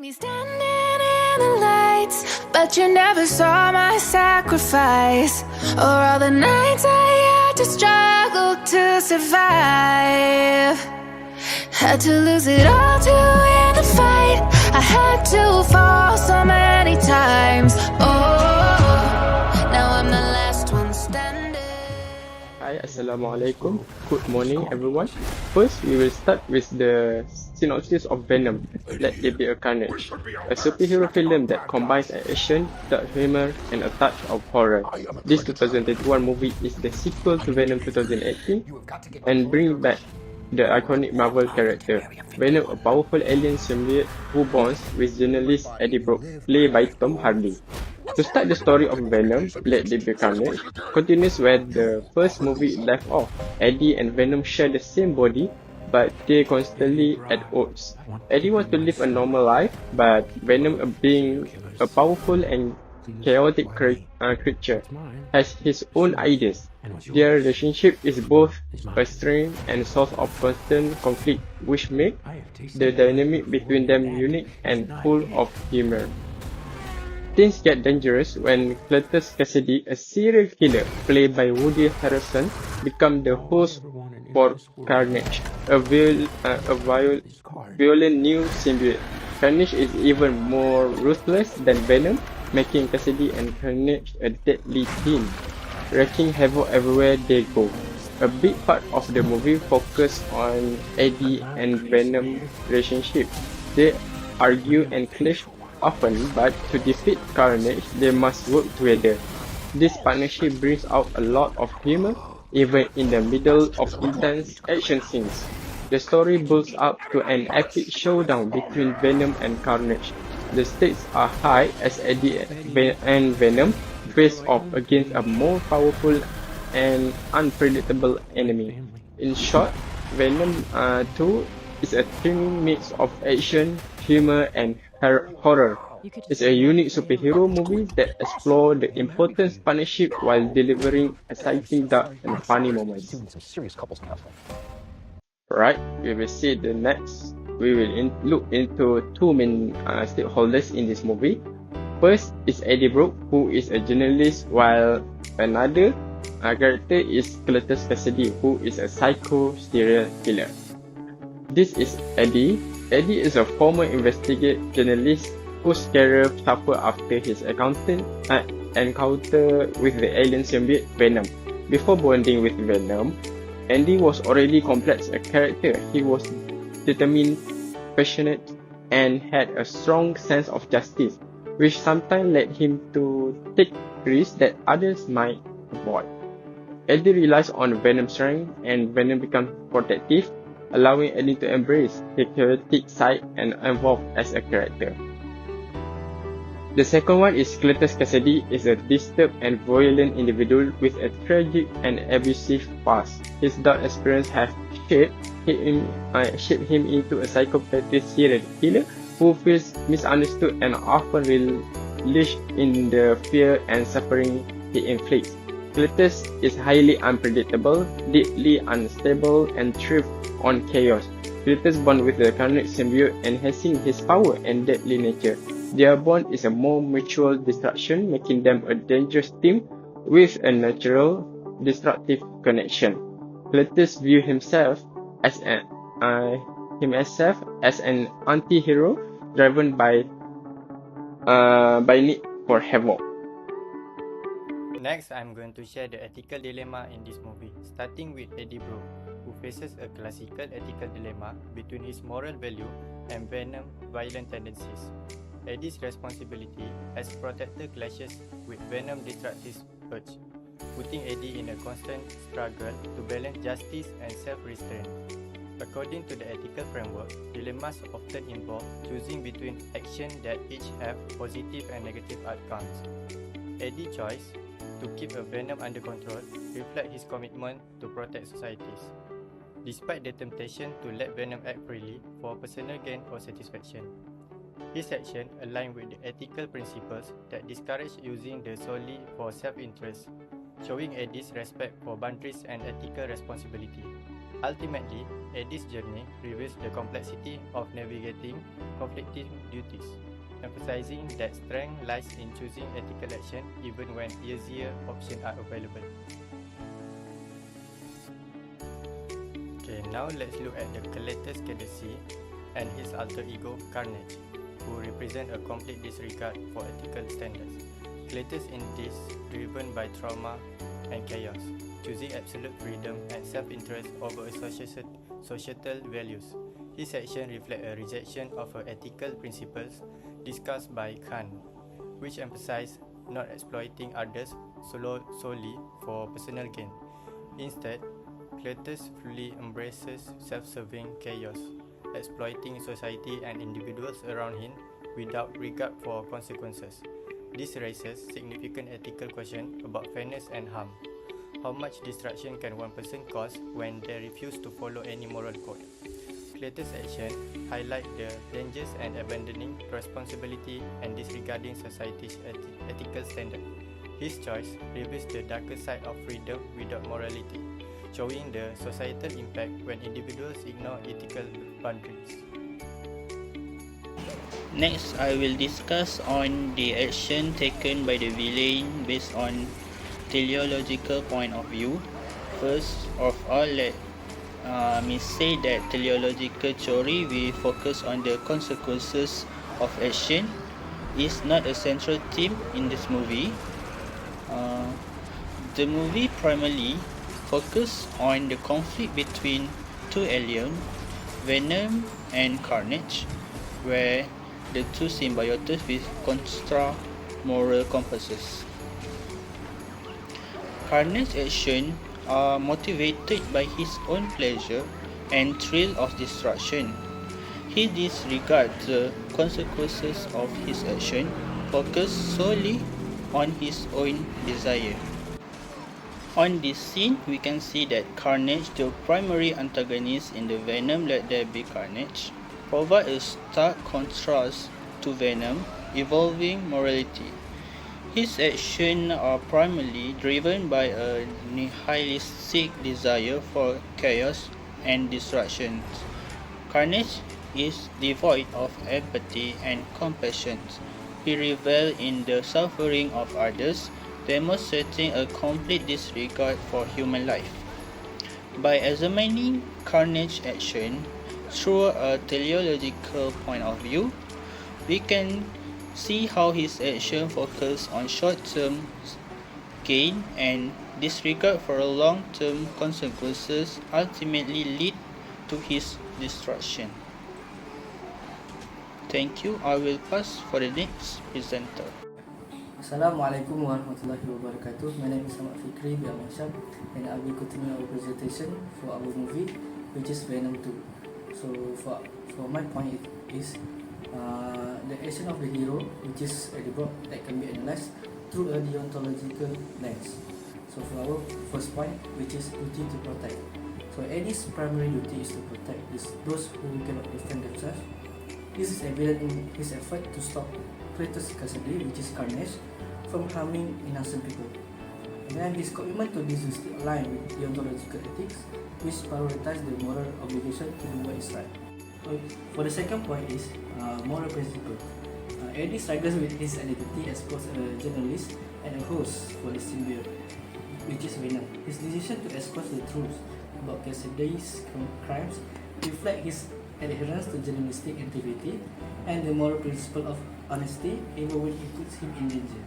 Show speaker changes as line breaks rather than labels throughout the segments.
me standing in the lights, but you never saw my sacrifice, or all the nights I had to struggle to survive. Had to lose it all to win the fight. I had to fall so many times. Oh, now I'm the last one standing.
Hi, Assalamualaikum. Good morning, everyone. First, we will start with the synopsis of Venom, Let There Be a Carnage, a superhero film that combines action, dark humor, and a touch of horror. This 2021 movie is the sequel to Venom 2018 and brings back the iconic Marvel character. Venom, a powerful alien symbiote who bonds with journalist Eddie Brock, played by Tom Hardy. To start the story of Venom, Let There Be Carnage continues where the first movie left off. Eddie and Venom share the same body, but they're constantly at odds. Eddie wants to live a normal life, but Venom, being a powerful and chaotic creature, has his own ideas. Their relationship is both a strength and source of constant conflict, which make the dynamic between them unique and full of humor. Things get dangerous when Cletus Cassidy, a serial killer played by Woody Harrelson, becomes the host for Carnage, a violent new symbiote. Carnage is even more ruthless than Venom, making Cassidy and Carnage a deadly team, wreaking havoc everywhere they go. A big part of the movie focuses on Eddie and Venom's relationship. They argue and clash often, but to defeat Carnage, they must work together. This partnership brings out a lot of humor, even in the middle of intense action scenes. The story builds up to an epic showdown between Venom and Carnage. The stakes are high as Eddie and Venom face off against a more powerful and unpredictable enemy. In short, Venom 2 is a thrilling mix of action, humor, and horror. It's a unique superhero movie that explores the importance of partnership while delivering exciting, dark, and funny moments. Right, we will see the next. We will look into two main stakeholders in this movie. First is Eddie Brock, who is a journalist, while another character is Cletus Cassidy, who is a psycho serial killer. This is Eddie. Eddie is a former investigative journalist whose career suffered after his encounter with the alien symbiote Venom. Before bonding with Venom, Eddie was already complex a character. He was determined, passionate, and had a strong sense of justice, which sometimes led him to take risks that others might avoid. Eddie relies on Venom's strength, and Venom becomes protective, allowing Eddie to embrace his chaotic side and evolve as a character. The second one is Cletus Cassidy is a disturbed and violent individual with a tragic and abusive past. His dark experience have shaped him into a psychopathic serial killer who feels misunderstood and often relish in the fear and suffering he inflicts. Cletus is highly unpredictable, deeply unstable, and thrives on chaos. Cletus bonds with the Carnage symbiote, enhancing his power and deadly nature. Their bond is a more mutual destruction, making them a dangerous team with a natural, destructive connection. Cletus views himself as an anti-hero driven by need for havoc.
Next, I'm going to share the ethical dilemma in this movie, starting with Eddie Brock, who faces a classical ethical dilemma between his moral value and Venom's violent tendencies. Eddie's responsibility as protector clashes with Venom's destructive urge, putting Eddie in a constant struggle to balance justice and self-restraint. According to the ethical framework, dilemmas often involve choosing between actions that each have positive and negative outcomes. Eddie's choice to keep a Venom under control reflects his commitment to protect societies, despite the temptation to let Venom act freely for personal gain or satisfaction. His action align with the ethical principles that discourage using the solely for self-interest, showing Eddie's respect for boundaries and ethical responsibility. Ultimately, Eddie's journey reveals the complexity of navigating conflicting duties, emphasizing that strength lies in choosing ethical action even when easier options are available. Okay, now let's look at the collector's courtesy and his alter ego Carnage, who represent a complete disregard for ethical standards. Cletus in this, driven by trauma and chaos, choosing absolute freedom and self-interest over societal values. His action reflect a rejection of her ethical principles discussed by Khan, which emphasize not exploiting others solely for personal gain. Instead, Cletus fully embraces self-serving chaos, exploiting society and individuals around him without regard for consequences. This raises significant ethical questions about fairness and harm. How much destruction can one person cause when they refuse to follow any moral code? Cletus' action highlight the dangers and abandoning responsibility and disregarding society's ethical standard. His choice reveals the darker side of freedom without morality, showing the societal impact when individuals ignore ethical boundaries.
Next, I will discuss on the action taken by the villain based on teleological point of view. First of all, let me say that teleological theory we focus on the consequences of action is not a central theme in this movie. The movie primarily focus on the conflict between two aliens, Venom and Carnage, where the two symbiotes with contra-moral compasses. Carnage's actions are motivated by his own pleasure and thrill of destruction. He disregards the consequences of his action, focused solely on his own desire. On this scene, we can see that Carnage, the primary antagonist in the Venom Let There Be Carnage, provide a stark contrast to Venom, evolving morality. His actions are primarily driven by a nihilistic desire for chaos and destruction. Carnage is devoid of empathy and compassion. He revels in the suffering of others, demonstrating a complete disregard for human life. By examining Carnage's action through a teleological point of view, we can see how his action focus on short-term gain and disregard for long-term consequences ultimately lead to his destruction. Thank you. I will pass for the next presenter.
Assalamualaikum warahmatullahi wabarakatuh. My name is Ahmad Fikri bin Hisham, and I will continue our presentation for our movie, which is Venom 2. So for my point is the action of the hero, which is Eddie Brock, that can be analyzed through a deontological lens. So for our first point, which is duty to protect. So Eddie's primary duty is to protect those who cannot defend themselves. This is evident in his effort to stop Cletus Cassidy, which is Carnage, from harming innocent people. And then his commitment to this is aligned with deontological ethics, which prioritize the moral obligation to do what is right. For the second point is moral principle. Eddie struggles with his identity as both a journalist and a host for the symbiote, which is Venom. His decision to expose the truth about Cassidy's crimes reflect his adherence to journalistic integrity and the moral principle of honesty, even when it puts him in danger.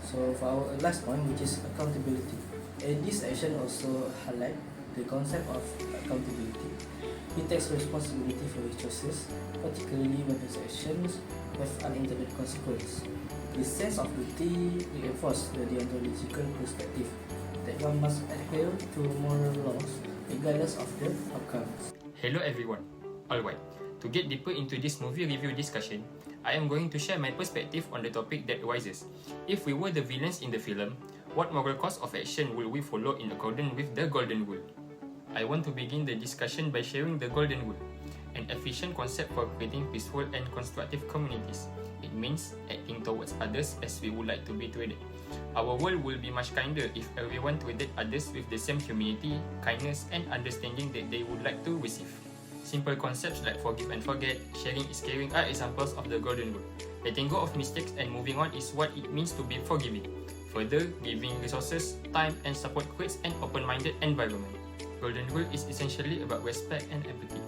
So for our last point, which is accountability, Eddie's action also highlight the concept of accountability. He takes responsibility for his choices, particularly when his actions have unintended consequences. This sense of duty reinforces the deontological perspective that one must adhere to moral laws regardless of the outcomes.
Hello everyone. Alright, to get deeper into this movie review discussion, I am going to share my perspective on the topic that arises. If we were the villains in the film, what moral course of action will we follow in accordance with the Golden Rule? I want to begin the discussion by sharing the Golden Rule. an efficient concept for creating peaceful and constructive communities. It means acting towards others as we would like to be treated. Our world will be much kinder if everyone treated others with the same humanity, kindness, and understanding that they would like to receive. Simple concepts like forgive and forget, sharing is caring are examples of the golden rule. Letting go of mistakes and moving on is what it means to be forgiving. Further, giving resources, time, and support creates an open-minded environment. Golden rule is essentially about respect and empathy.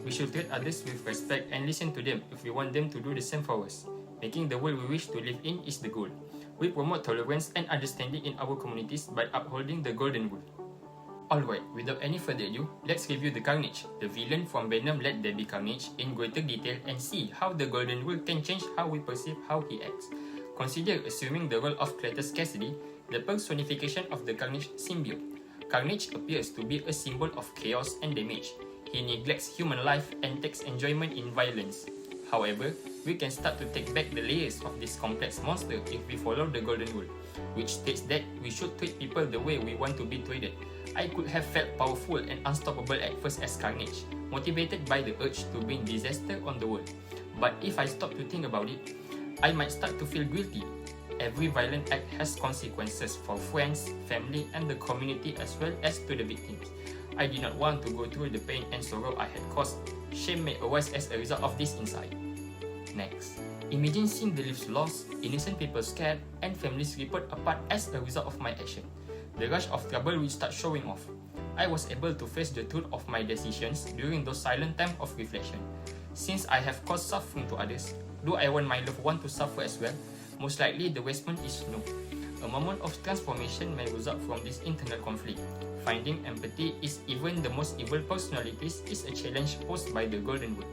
We should treat others with respect and listen to them if we want them to do the same for us. Making the world we wish to live in is the goal. We promote tolerance and understanding in our communities by upholding the golden rule. Alright, without any further ado, let's review the Carnage, the villain from Venom led Debbie Carnage, in greater detail and see how the golden rule can change how we perceive how he acts. Consider assuming the role of Cletus Cassidy, the personification of the Carnage symbiote. Carnage appears to be a symbol of chaos and damage. He neglects human life and takes enjoyment in violence. However, we can start to take back the layers of this complex monster if we follow the golden rule, which states that we should treat people the way we want to be treated. I could have felt powerful and unstoppable at first as Carnage, motivated by the urge to bring disaster on the world. But if I stop to think about it, I might start to feel guilty. Every violent act has consequences for friends, family, and the community as well as to the victims. I did not want to go through the pain and sorrow I had caused. Shame may arise as a result of this insight. Next, imagine seeing the lives lost, innocent people scared, and families ripped apart as a result of my action. The rush of trouble will start showing off. I was able to face the truth of my decisions during those silent times of reflection. Since I have caused suffering to others, do I want my loved one to suffer as well? Most likely the response is no. A moment of transformation may result from this internal conflict. Finding empathy is even the most evil personalities is a challenge posed by the golden rule.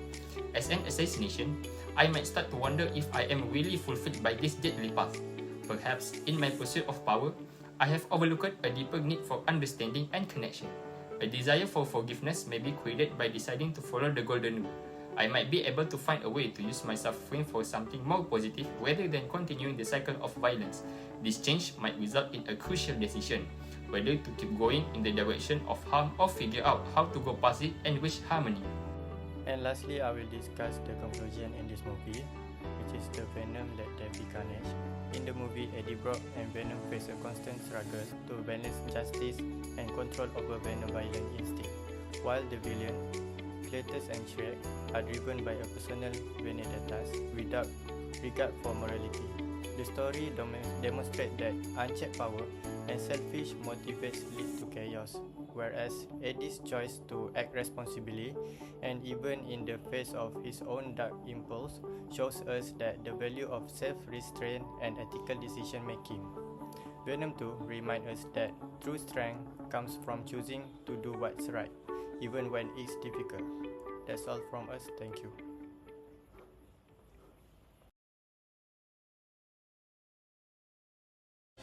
As an assassination, I might start to wonder if I am really fulfilled by this deadly path. Perhaps, in my pursuit of power, I have overlooked a deeper need for understanding and connection. A desire for forgiveness may be created by deciding to follow the golden rule. I might be able to find a way to use my suffering for something more positive rather than continuing the cycle of violence. This change might result in a crucial decision, whether to keep going in the direction of harm or figure out how to go past it and reach harmony.
And lastly, I will discuss the conclusion in this movie, which is the Venom led Debbie Carnage. In the movie, Eddie Brock and Venom face a constant struggle to balance justice and control over Venom's violent instinct, while the villain, Cletus and Shrek, are driven by a personal vendettas without regard for morality. The story demonstrates that unchecked power and selfish motivates lead to chaos, whereas Eddie's choice to act responsibly and even in the face of his own dark impulse shows us that the value of self-restraint and ethical decision-making. Venom 2 reminds us that true strength comes from choosing to do what's right, even when it's difficult. That's all from us. Thank you.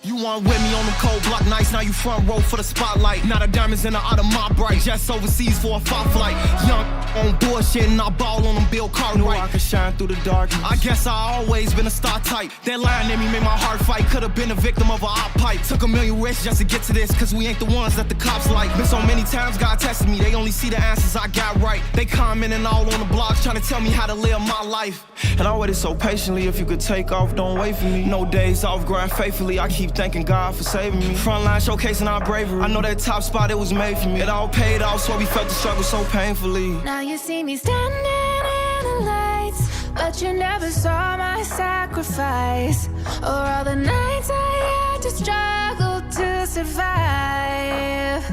You want with me on them cold block nights, now you front row for the spotlight. Now the diamonds in the out of my bright, just overseas for a fight flight. Young on bullshit and I ball on them Bill Cartwright. Knew I could shine through the darkness. I guess I always been a star type. That line in me made my heart fight. Could've been a victim of a op pipe. Took a million risks just to get to this, cause we ain't the ones that the cops like. Been so many times God tested me, they only see the answers I got right. They commenting all on the blogs trying to tell me how to live my life. And I waited so patiently, if you could take off, don't wait for me. No days off, grind faithfully, I keep thanking God for saving me. Frontline showcasing our bravery, I know that top spot, it was made for me. It all paid off, so we felt the struggle so painfully.
Now you see me standing in the lights, but you never saw my sacrifice, or all the nights I had to struggle to survive.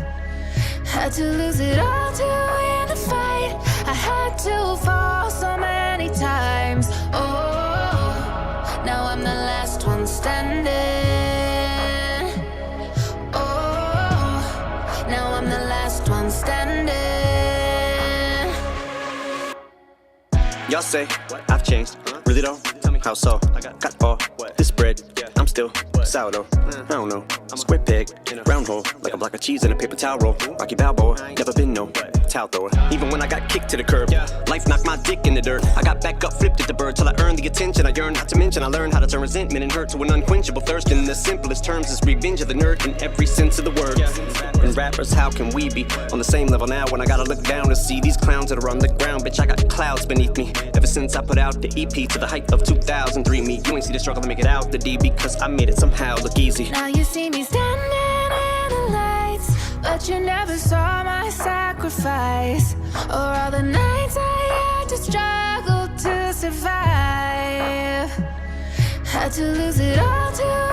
Had to lose it all to win the fight. I had to fall so many times. Oh, now I'm the last one standing. Oh, now I'm the last one standing.
Y'all say I've changed, really though? How so? Got all this bread, I'm still sourdough. I don't know, square peg, round hole, like a block of cheese in a paper towel roll. Rocky Balboa, never been no towel thrower. Even when I got kicked to the curb, life knocked my dick in the dirt. I got back up, flipped at the bird till I earned the attention I yearned. Not to mention I learned how to turn resentment and hurt to an unquenchable thirst. In the simplest terms, is revenge of the nerd in every sense of the word. And rappers, how can we be on the same level now when I gotta look down to see these clowns that are on the ground? Bitch, I got clouds beneath me ever since I put out the EP to the height of 2003. Me, you ain't see the struggle to make it out the D because I made it somehow look easy.
Now you see me standing in the lights, but you never saw my sacrifice, or all the nights I had to struggle to survive. Had to lose it all to